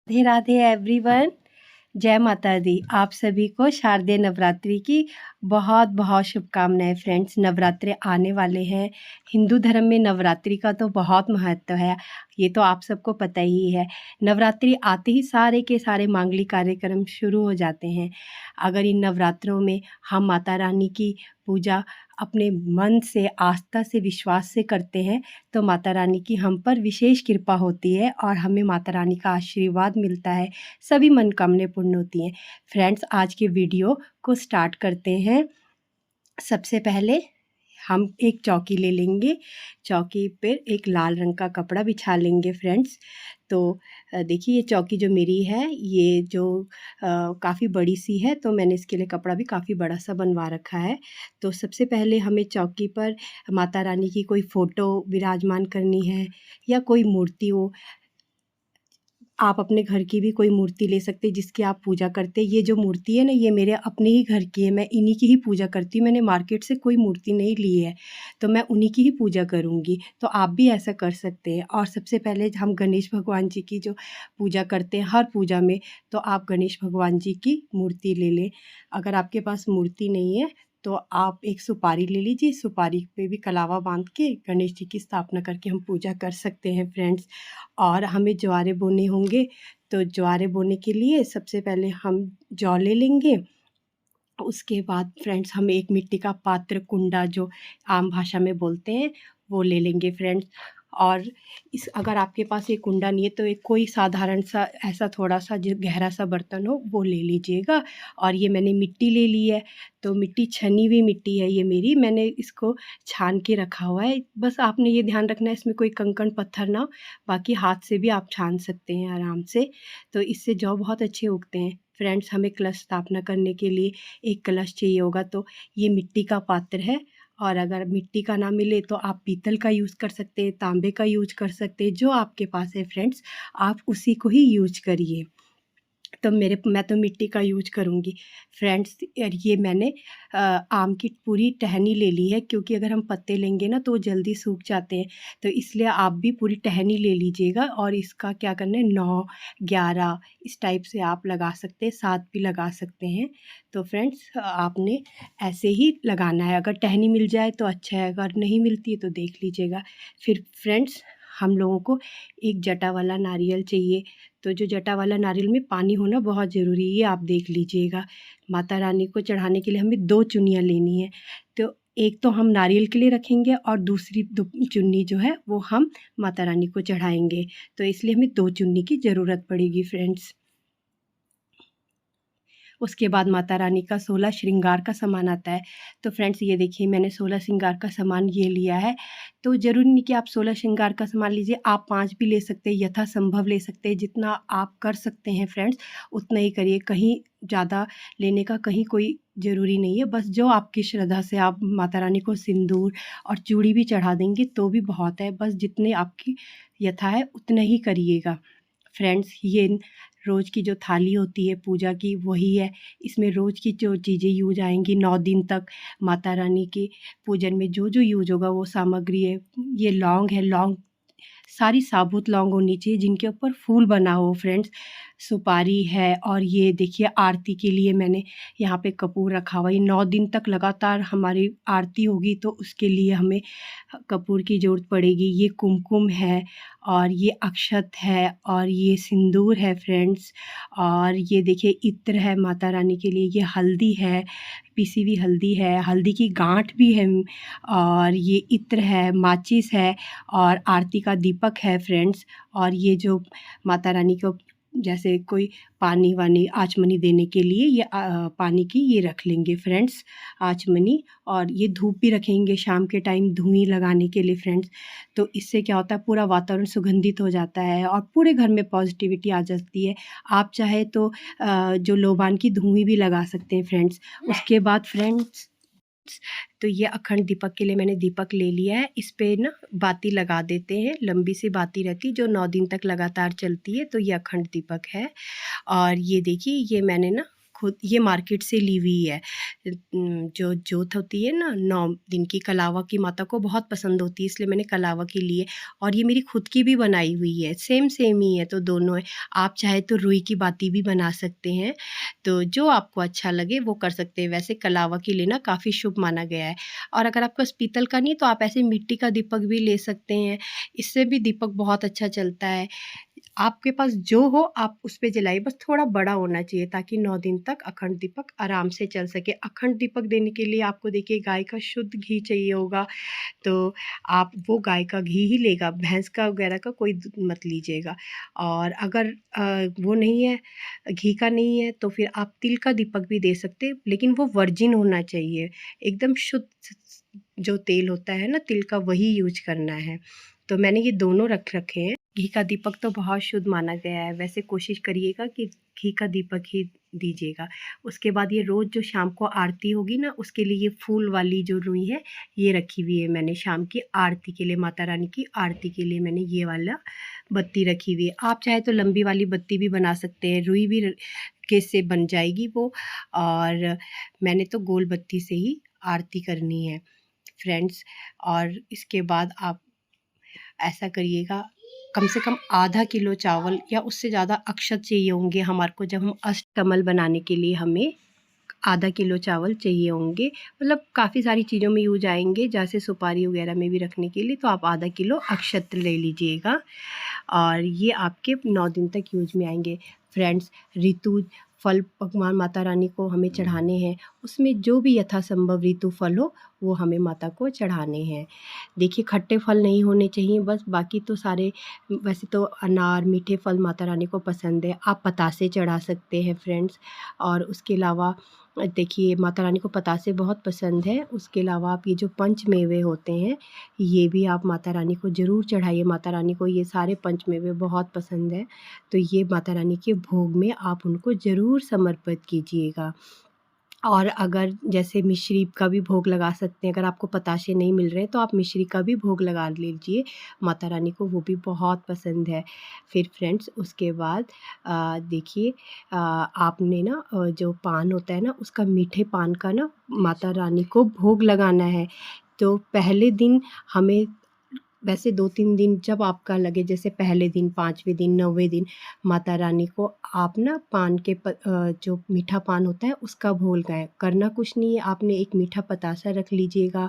Radhe Radhe everyone. जय माता दी। आप सभी को शारदीय नवरात्रि की बहुत बहुत शुभकामनाएं। फ्रेंड्स, नवरात्रे आने वाले हैं। हिंदू धर्म में नवरात्रि का तो बहुत महत्व है, ये तो आप सबको पता ही है। नवरात्रि आते ही सारे के सारे मांगलिक कार्यक्रम शुरू हो जाते हैं। अगर इन नवरात्रों में हम माता रानी की पूजा अपने मन से, आस्था से, विश्वास से करते हैं तो माता रानी की हम पर विशेष कृपा होती है और हमें माता रानी का आशीर्वाद मिलता है। सभी मनोकामनाएं पूर्ण होती हैं। फ्रेंड्स, आज के वीडियो को स्टार्ट करते हैं। सबसे पहले हम एक चौकी ले लेंगे। चौकी पर एक लाल रंग का कपड़ा बिछा लेंगे फ्रेंड्स। तो देखिए, ये चौकी जो मेरी है, ये जो काफ़ी बड़ी सी है, तो मैंने इसके लिए कपड़ा भी काफ़ी बड़ा सा बनवा रखा है। तो सबसे पहले हमें चौकी पर माता रानी की कोई फ़ोटो विराजमान करनी है या कोई मूर्ति हो। आप अपने घर की भी कोई मूर्ति ले सकते हैं जिसकी आप पूजा करते हैं। ये जो मूर्ति है ना, ये मेरे अपने ही घर की है, मैं इन्हीं की ही पूजा करती हूँ। मैंने मार्केट से कोई मूर्ति नहीं ली है, तो मैं उन्हीं की ही पूजा करूँगी। तो आप भी ऐसा कर सकते हैं। और सबसे पहले हम गणेश भगवान जी की जो पूजा करते हैं हर पूजा में, तो आप गणेश भगवान जी की मूर्ति ले लें। अगर आपके पास मूर्ति नहीं है तो आप एक सुपारी ले लीजिए। सुपारी पे भी कलावा बांध के गणेश जी की स्थापना करके हम पूजा कर सकते हैं फ्रेंड्स। और हमें ज्वारे बोने होंगे, तो ज्वारे बोने के लिए सबसे पहले हम जौ ले लेंगे। उसके बाद फ्रेंड्स, हम एक मिट्टी का पात्र, कुंडा जो आम भाषा में बोलते हैं, वो ले लेंगे फ्रेंड्स। और इस अगर आपके पास ये कुंडा नहीं है तो एक कोई साधारण सा ऐसा थोड़ा सा जो गहरा सा बर्तन हो वो ले लीजिएगा। और ये मैंने मिट्टी ले ली है, तो मिट्टी छनी हुई मिट्टी है ये मेरी, मैंने इसको छान के रखा हुआ है। बस आपने ये ध्यान रखना है इसमें कोई कंकड़ पत्थर ना हो, बाकी हाथ से भी आप छान सकते हैं आराम से। तो इससे जौ बहुत अच्छे उगते हैं फ्रेंड्स। हमें कलश स्थापना करने के लिए एक कलश चाहिए होगा, तो ये मिट्टी का पात्र है। और अगर मिट्टी का ना मिले तो आप पीतल का यूज़ कर सकते हैं, तांबे का यूज़ कर सकते हैं, जो आपके पास है फ्रेंड्स, आप उसी को ही यूज करिए। तो मैं तो मिट्टी का यूज करूँगी फ्रेंड्स। और ये मैंने आम की पूरी टहनी ले ली है, क्योंकि अगर हम पत्ते लेंगे ना तो वो जल्दी सूख जाते हैं, तो इसलिए आप भी पूरी टहनी ले लीजिएगा। और इसका क्या करना है, 9, 11 इस टाइप से आप लगा सकते हैं, 7 भी लगा सकते हैं। तो फ्रेंड्स, आपने ऐसे ही लगाना है। अगर टहनी मिल जाए तो अच्छा है, अगर नहीं मिलती है तो देख लीजिएगा। फिर फ्रेंड्स, हम लोगों को एक जटा वाला नारियल चाहिए। तो जो जटा वाला नारियल में पानी होना बहुत ज़रूरी है, आप देख लीजिएगा। माता रानी को चढ़ाने के लिए हमें 2 चुन्नियाँ लेनी है। तो एक तो हम नारियल के लिए रखेंगे और दूसरी चुन्नी जो है वो हम माता रानी को चढ़ाएंगे। तो इसलिए हमें 2 चुन्नी की ज़रूरत पड़ेगी फ्रेंड्स। उसके बाद माता रानी का 16 श्रृंगार का सामान आता है। तो फ्रेंड्स, ये देखिए, मैंने 16 श्रृंगार का सामान ये लिया है। तो ज़रूरी नहीं कि आप 16 श्रृंगार का सामान लीजिए, आप 5 भी ले सकते हैं, यथासंभव ले सकते हैं। जितना आप कर सकते हैं फ्रेंड्स उतना ही करिए। कहीं ज़्यादा लेने का कहीं कोई ज़रूरी नहीं है। बस जो आपकी श्रद्धा से आप माता रानी को सिंदूर और चूड़ी भी चढ़ा देंगे तो भी बहुत है। बस जितने आपकी यथा है उतना ही करिएगा फ्रेंड्स। ये रोज़ की जो थाली होती है पूजा की वही है। इसमें रोज़ की जो चीज़ें यूज आएंगी 9 दिन तक, माता रानी के पूजन में जो जो यूज होगा वो सामग्री है। ये लौंग है, लौंग सारी साबुत लौंग होनी चाहिए जिनके ऊपर फूल बना हो फ्रेंड्स। सुपारी है, और ये देखिए आरती के लिए मैंने यहाँ पे कपूर रखा हुआ है। 9 दिन तक लगातार हमारी आरती होगी तो उसके लिए हमें कपूर की ज़रूरत पड़ेगी। ये कुमकुम है, और ये अक्षत है, और ये सिंदूर है फ्रेंड्स। और ये देखिए इत्र है माता रानी के लिए, ये हल्दी है, पिसी हुई हल्दी है, हल्दी की गांठ भी है, और ये इत्र है, माचिस है, और आरती का दीपक है फ्रेंड्स। और ये जो माता रानी को जैसे कोई पानी वानी आचमनी देने के लिए ये पानी की ये रख लेंगे फ्रेंड्स, आचमनी। और ये धूप भी रखेंगे शाम के टाइम धुआं लगाने के लिए फ्रेंड्स। तो इससे क्या होता है, पूरा वातावरण सुगंधित हो जाता है और पूरे घर में पॉजिटिविटी आ जाती है। आप चाहे तो जो लोबान की धुआं भी लगा सकते हैं फ्रेंड्स। उसके बाद फ्रेंड्स, तो ये अखंड दीपक के लिए मैंने दीपक ले लिया है। इस पे ना बाती लगा देते हैं, लंबी सी बाती रहती है जो 9 दिन तक लगातार चलती है। तो ये अखंड दीपक है। और ये देखिए, ये मैंने ना खुद ये मार्केट से ली हुई है। जो जोत होती है ना 9 दिन की, कलावा की माता को बहुत पसंद होती है, इसलिए मैंने कलावा की ली है। और ये मेरी खुद की भी बनाई हुई है, सेम सेम ही है, तो दोनों है। आप चाहे तो रुई की बाती भी बना सकते हैं, तो जो आपको अच्छा लगे वो कर सकते हैं। वैसे कलावा की लेना काफ़ी शुभ माना गया है। और अगर आपके पास पीतल का नहीं है तो आप ऐसे मिट्टी का दीपक भी ले सकते हैं, इससे भी दीपक बहुत अच्छा चलता है। आपके पास जो हो आप उस पे जलाइए, बस थोड़ा बड़ा होना चाहिए ताकि 9 दिन तक अखंड दीपक आराम से चल सके। अखंड दीपक देने के लिए आपको देखिए गाय का शुद्ध घी चाहिए होगा, तो आप वो गाय का घी ही लेगा, भैंस का वगैरह का कोई मत लीजिएगा। और अगर वो नहीं है, घी का नहीं है, तो फिर आप तिल का दीपक भी दे सकते हैं, लेकिन वो वर्जिन होना चाहिए, एकदम शुद्ध जो तेल होता है ना तिल का, वही यूज करना है। तो मैंने ये दोनों रख रखे हैं। घी का दीपक तो बहुत शुद्ध माना गया है, वैसे कोशिश करिएगा कि घी का दीपक ही दीजिएगा। उसके बाद ये रोज़ जो शाम को आरती होगी ना, उसके लिए ये फूल वाली जो रुई है ये रखी हुई है मैंने, शाम की आरती के लिए, माता रानी की आरती के लिए मैंने ये वाला बत्ती रखी हुई है। आप चाहे तो लंबी वाली बत्ती भी बना सकते हैं, रुई भी के से बन जाएगी वो। और मैंने तो गोल बत्ती से ही आरती करनी है फ्रेंड्स। और इसके बाद आप ऐसा करिएगा, कम से कम आधा किलो चावल या उससे ज़्यादा अक्षत चाहिए होंगे हमारे को। जब हम अष्टकमल बनाने के लिए हमें आधा किलो चावल चाहिए होंगे, मतलब काफ़ी सारी चीज़ों में यूज आएंगे, जैसे सुपारी वगैरह में भी रखने के लिए, तो आप आधा किलो अक्षत ले लीजिएगा और ये आपके 9 दिन तक यूज में आएंगे फ्रेंड्स। ऋतु फल भगवान माता रानी को हमें चढ़ाने हैं, उसमें जो भी यथासंभव ऋतु फल हो वो हमें माता को चढ़ाने हैं। देखिए खट्टे फल नहीं होने चाहिए बस, बाकी तो सारे, वैसे तो अनार मीठे फल माता रानी को पसंद है, आप पतासे चढ़ा सकते हैं फ्रेंड्स। और उसके अलावा देखिए माता रानी को पतासे बहुत पसंद है। उसके अलावा आप ये जो पंच मेवे होते हैं ये भी आप माता रानी को ज़रूर चढ़ाइए, माता रानी को ये सारे पंच मेवे बहुत पसंद है, तो ये माता रानी के भोग में आप उनको ज़रूर समर्पित कीजिएगा। और अगर जैसे मिश्री का भी भोग लगा सकते हैं, अगर आपको पताशे नहीं मिल रहे हैं तो आप मिश्री का भी भोग लगा लीजिए, माता रानी को वो भी बहुत पसंद है। फिर फ्रेंड्स उसके बाद देखिए आपने ना जो पान होता है ना, उसका मीठे पान का ना माता रानी को भोग लगाना है। तो पहले दिन हमें, वैसे 2-3 दिन जब आपका लगे, जैसे पहले दिन, 5वें दिन, 9वें दिन, माता रानी को आप ना पान के जो मीठा पान होता है उसका भोग लगाएँ। करना कुछ नहीं है, आपने एक मीठा पतासा रख लीजिएगा,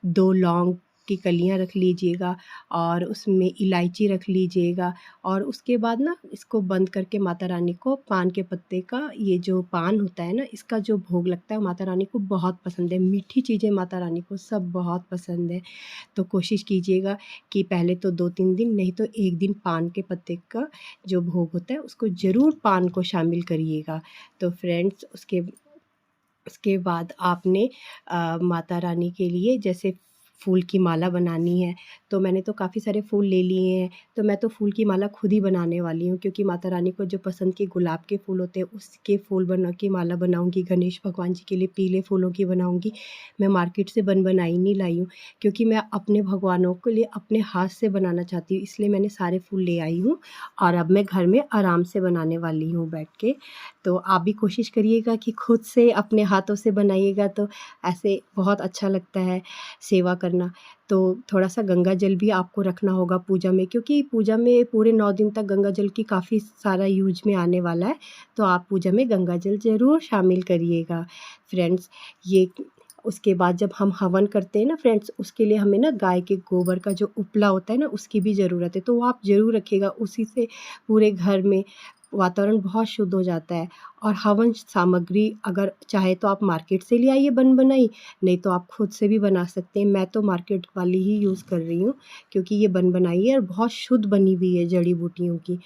2 लौंग की कलियाँ रख लीजिएगा और उसमें इलायची रख लीजिएगा। और उसके बाद ना इसको बंद करके माता रानी को पान के पत्ते का, ये जो पान होता है ना, इसका जो भोग लगता है माता रानी को बहुत पसंद है। मीठी चीज़ें माता रानी को सब बहुत पसंद है, तो कोशिश कीजिएगा कि पहले तो 2-3 दिन, नहीं तो 1 दिन पान के पत्ते का जो भोग होता है उसको ज़रूर पान को शामिल करिएगा। तो फ्रेंड्स उसके बाद आपने माता रानी के लिए जैसे फूल की माला बनानी है, तो मैंने तो काफ़ी सारे फूल ले लिए हैं, तो मैं तो फूल की माला खुद ही बनाने वाली हूँ, क्योंकि माता रानी को जो पसंद के गुलाब के फूल होते हैं उसके फूल बना के माला बनाऊँगी। गणेश भगवान जी के लिए पीले फूलों की बनाऊँगी। मैं मार्केट से बनाई नहीं लाई हूँ, क्योंकि मैं अपने भगवानों के लिए अपने हाथ से बनाना चाहती हूँ, इसलिए मैंने सारे फूल ले आई हूँ और अब मैं घर में आराम से बनाने वाली हूँ बैठ के। तो आप भी कोशिश करिएगा कि खुद से अपने हाथों से बनाइएगा, तो ऐसे बहुत अच्छा लगता है सेवा करना। तो थोड़ा-सा गंगा जल भी आपको रखना होगा पूजा में, क्योंकि पूजा में पूरे 9 दिन तक गंगा जल की काफ़ी सारा यूज़ में आने वाला है, तो आप पूजा में गंगा जल ज़रूर शामिल करिएगा फ्रेंड्स। ये उसके बाद जब हम हवन करते हैं ना फ्रेंड्स, उसके लिए हमें ना गाय के गोबर का जो उपला होता है ना, उसकी भी ज़रूरत है, तो वो आप ज़रूर रखिएगा। उसी से पूरे घर में वातावरण बहुत शुद्ध हो जाता है। और हवन सामग्री अगर चाहे तो आप मार्केट से ले आइए बन-बनाई, नहीं तो आप खुद से भी बना सकते हैं। मैं तो मार्केट वाली ही यूज़ कर रही हूँ, क्योंकि ये बन-बनाई है और बहुत शुद्ध बनी हुई है जड़ी-बूटियों की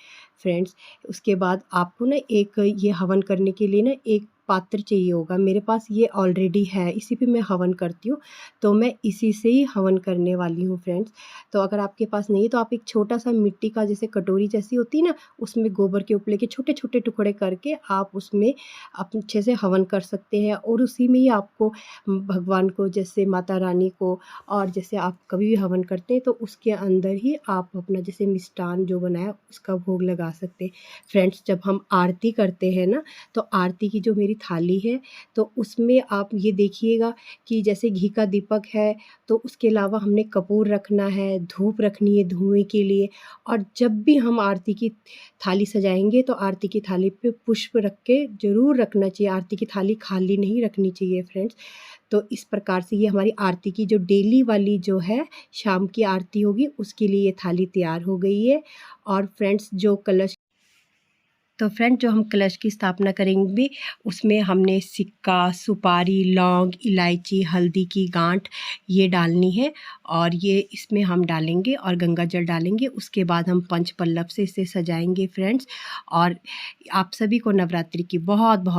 फ्रेंड्स। उसके बाद आपको ना एक ये हवन करने के लिए ना एक पात्र चाहिए होगा। मेरे पास ये ऑलरेडी है, इसी पे मैं हवन करती हूँ, तो मैं इसी से ही हवन करने वाली हूँ फ्रेंड्स। तो अगर आपके पास नहीं है तो आप एक छोटा-सा मिट्टी का, जैसे कटोरी जैसी होती है ना, उसमें गोबर के उपले के छोटे-छोटे टुकड़े करके आप उसमें आप अच्छे से हवन कर सकते हैं। और उसी में ही आपको भगवान को, जैसे माता रानी को, और जैसे आप कभी भी हवन करते हैं तो उसके अंदर ही आप अपना जैसे मिष्ठान जो बनाया उसका भोग लगा सकते हैं। फ्रेंड्स जब हम आरती करते हैं ना, तो आरती की जो मेरी थाली है, तो उसमें आप ये देखिएगा कि जैसे घी का दीपक है, तो उसके अलावा हमने कपूर रखना है, धूप रखनी है धुएँ के लिए। और जब भी हम आरती की थाली सजाएँगे तो आरती की थाली पे पुष्प रख के ज़रूर रखना चाहिए, आरती की थाली खाली नहीं रखनी चाहिए फ्रेंड्स। तो इस प्रकार से ये हमारी आरती की जो डेली वाली जो है शाम की आरती होगी, उसके लिए ये थाली तैयार हो गई है। और फ्रेंड्स जो हम कलश की स्थापना करेंगे, उसमें हमने सिक्का, सुपारी, लौंग, इलायची, हल्दी की गांठ ये डालनी है और ये इसमें हम डालेंगे और गंगा जल डालेंगे। उसके बाद हम पंच पल्लव से इसे सजाएंगे फ्रेंड्स। और आप सभी को नवरात्रि की बहुत बहुत